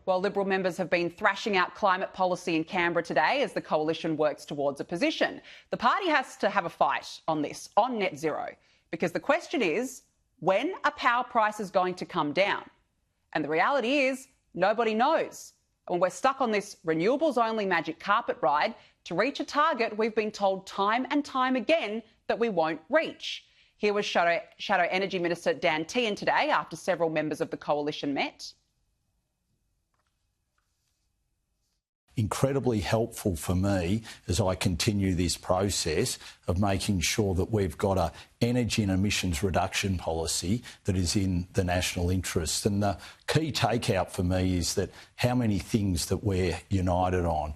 Well, Liberal members have been thrashing out climate policy in Canberra today as the coalition works towards a position. The party has to have a fight on this, on net zero, because the question is, when are power prices going to come down? And the reality is, nobody knows. And we're stuck on this renewables-only magic carpet ride to reach a target we've been told time and time again that we won't reach. Here was Shadow Energy Minister Dan Tehan today after several members of the coalition met. Incredibly helpful for me as I continue this process of making sure that we've got an energy and emissions reduction policy that is in the national interest. And the key takeout for me is that how many things that we're united on.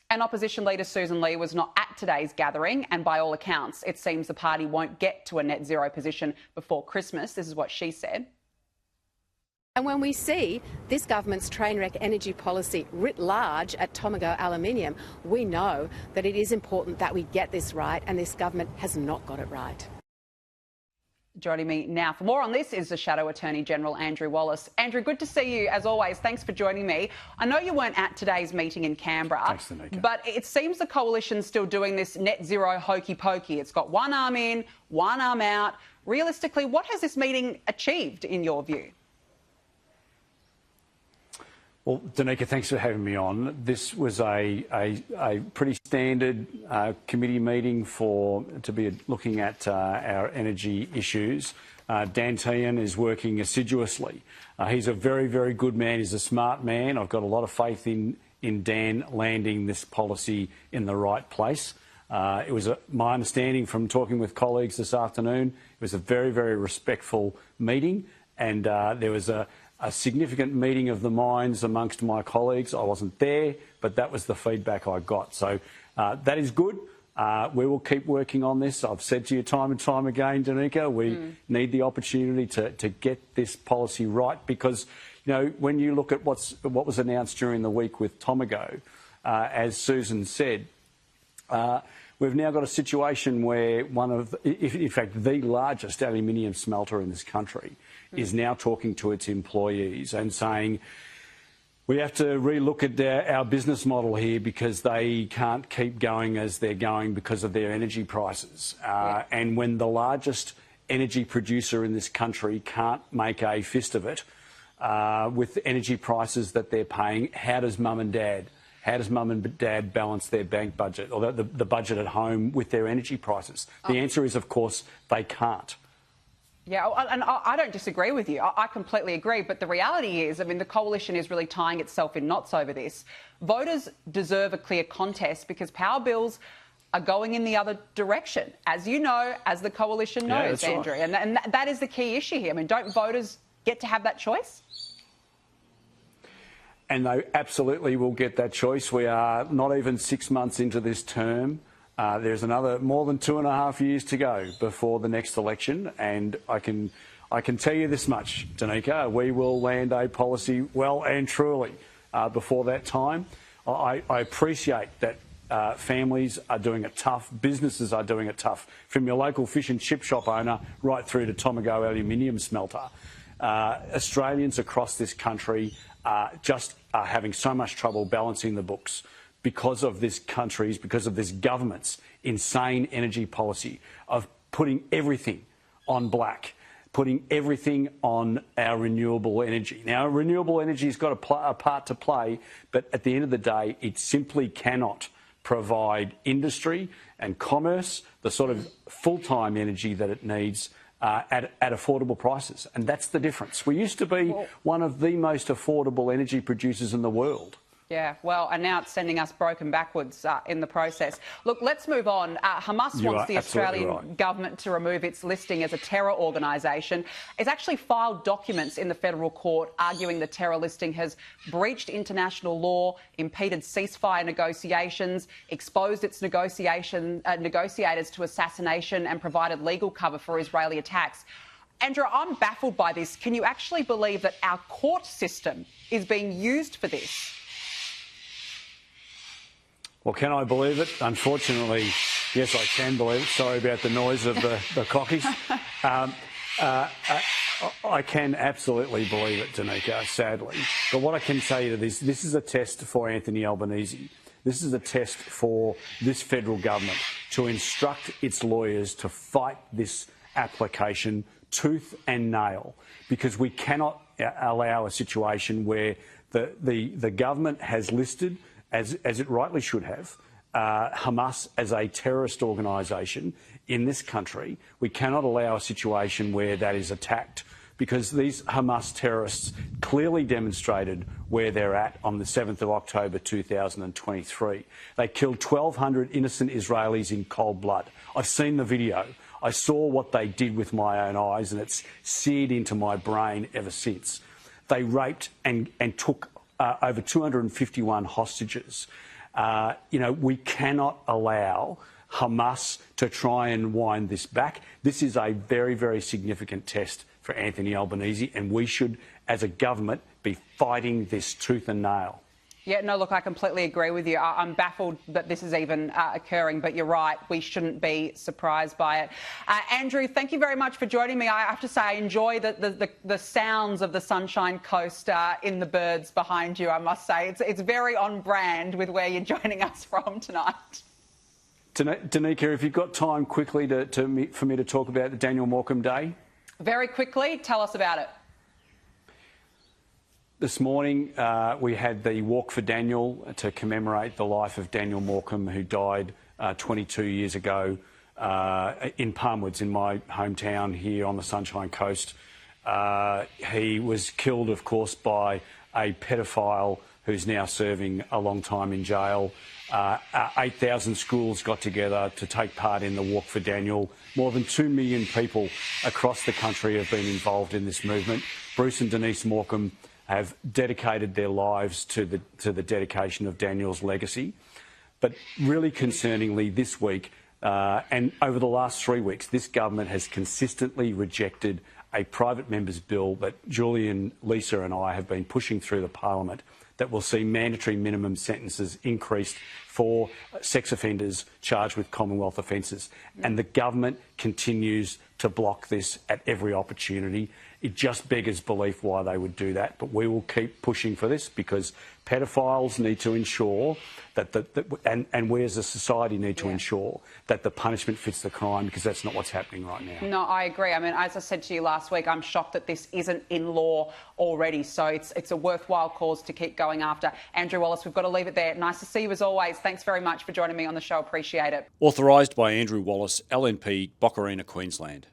And opposition leader Susan Lee was not at today's gathering, and by all accounts, it seems the party won't get to a net zero position before Christmas. This is what she said. And when we see this government's train-wreck energy policy writ large at Tomago Aluminium, we know that it is important that we get this right, and this government has not got it right. Joining me now for more on this is the Shadow Attorney-General Andrew Wallace. Andrew, good to see you as always. Thanks for joining me. I know you weren't at today's meeting in Canberra, Thanks, Tomago. But it seems the coalition's still doing this net zero hokey pokey. It's got one arm in, one arm out. Realistically, what has this meeting achieved in your view? Well, Danica, thanks for having me on. This was a pretty standard committee meeting to be looking at our energy issues. Dan Tehan is working assiduously. He's a very, very good man. He's a smart man. I've got a lot of faith in Dan landing this policy in the right place. It was my understanding from talking with colleagues this afternoon, it was a very, very respectful meeting, and there was a significant meeting of the minds amongst my colleagues. I wasn't there, but that was the feedback I got. So that is good. We will keep working on this. I've said to you time and time again, Danica, we need the opportunity to get this policy right, because, you know, when you look at what was announced during the week with Tomago, as Susan said, we've now got a situation where in fact, the largest aluminium smelter in this country is now talking to its employees and saying, we have to relook at our business model here because they can't keep going as they're going because of their energy prices. And when the largest energy producer in this country can't make a fist of it with energy prices that they're paying, how does mum and dad balance their bank budget or the budget at home with their energy prices? The answer is, of course, they can't. Yeah, and I don't disagree with you. I completely agree. But the reality is, I mean, the coalition is really tying itself in knots over this. Voters deserve a clear contest because power bills are going in the other direction, as you know, as the coalition knows, Andrew. Right. And that is the key issue here. I mean, don't voters get to have that choice? And they absolutely will get that choice. We are not even 6 months into this term. There's another more than 2.5 years to go before the next election, and I can tell you this much, Danica, we will land a policy well and truly before that time. I appreciate that families are doing it tough, businesses are doing it tough, from your local fish and chip shop owner right through to Tomago Aluminium smelter. Australians across this country just are having so much trouble balancing the books because of this government's insane energy policy of putting everything on black, putting everything on our renewable energy. Now, renewable energy has got a part to play, but at the end of the day, it simply cannot provide industry and commerce the sort of full-time energy that it needs at affordable prices. And that's the difference. We used to be one of the most affordable energy producers in the world. Yeah, well, and now it's sending us broken backwards in the process. Look, let's move on. Hamas wants the Australian government to remove its listing as a terror organisation. It's actually filed documents in the federal court arguing the terror listing has breached international law, impeded ceasefire negotiations, exposed its negotiators to assassination and provided legal cover for Israeli attacks. Andrew, I'm baffled by this. Can you actually believe that our court system is being used for this? Well, can I believe it? Unfortunately, yes, I can believe it. Sorry about the noise of the cockies. I can absolutely believe it, Danica, sadly. But what I can say to this is a test for Anthony Albanese. This is a test for this federal government to instruct its lawyers to fight this application tooth and nail, because we cannot allow a situation where the government has listed, as it rightly should have, Hamas as a terrorist organisation in this country. We cannot allow a situation where that is attacked, because these Hamas terrorists clearly demonstrated where they're at on the 7th of October 2023. They killed 1,200 innocent Israelis in cold blood. I've seen the video. I saw what they did with my own eyes, and it's seared into my brain ever since. They raped and took over 251 hostages. We cannot allow Hamas to try and wind this back. This is a very, very significant test for Anthony Albanese, and we should, as a government, be fighting this tooth and nail. Yeah, no, look, I completely agree with you. I'm baffled that this is even occurring, but you're right, we shouldn't be surprised by it. Andrew, thank you very much for joining me. I have to say I enjoy the sounds of the Sunshine Coast in the birds behind you, I must say. It's very on brand with where you're joining us from tonight. Danica, if you've got time quickly for me to talk about the Daniel Morcombe Day. Very quickly, tell us about it. This morning we had the Walk for Daniel to commemorate the life of Daniel Morcombe, who died 22 years ago in Palmwoods, in my hometown here on the Sunshine Coast. He was killed, of course, by a pedophile who's now serving a long time in jail. 8,000 schools got together to take part in the Walk for Daniel. More than 2 million people across the country have been involved in this movement. Bruce and Denise Morcombe have dedicated their lives to the dedication of Daniel's legacy. But really concerningly, this week and over the last 3 weeks, this government has consistently rejected a private member's bill that Julian, Lisa and I have been pushing through the parliament that will see mandatory minimum sentences increased for sex offenders charged with Commonwealth offences. And the government continues to block this at every opportunity. It just beggars belief why they would do that. But we will keep pushing for this, because pedophiles need to ensure that and we as a society need to ensure that the punishment fits the crime, because that's not what's happening right now. No, I agree. I mean, as I said to you last week, I'm shocked that this isn't in law already. So it's a worthwhile cause to keep going after. Andrew Wallace, we've got to leave it there. Nice to see you as always. Thanks very much for joining me on the show. Appreciate it. Authorised by Andrew Wallace, LNP, Boccarina, Queensland.